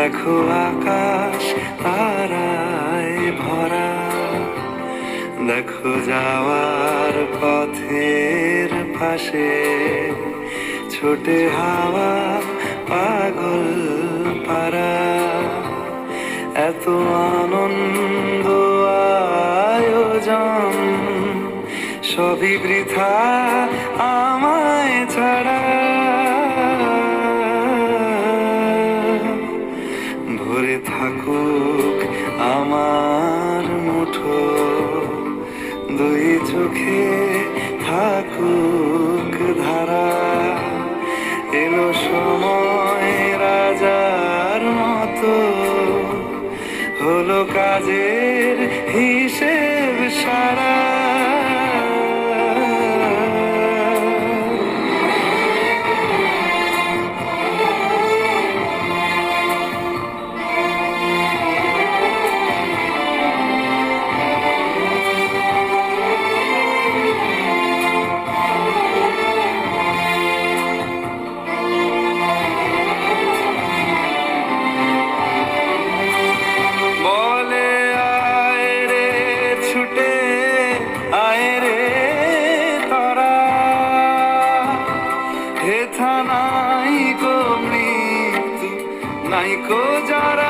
দেখো আকাশ তারায় ভরা, দেখো যাওয়ার পথের পাশে ছোটে হাওয়া পাগল পারা। এত আনন্দ আয়োজন সবই বৃথা আমায় ছাড়া। ভরে থাকুক আমার মুঠো, দুই চোখে থাকুক ধারা। এলো সময় রাজার মতো, হলো কাজের হিসেব সারা। হেথা নাই গো মৃত্যু, নাই গো যারা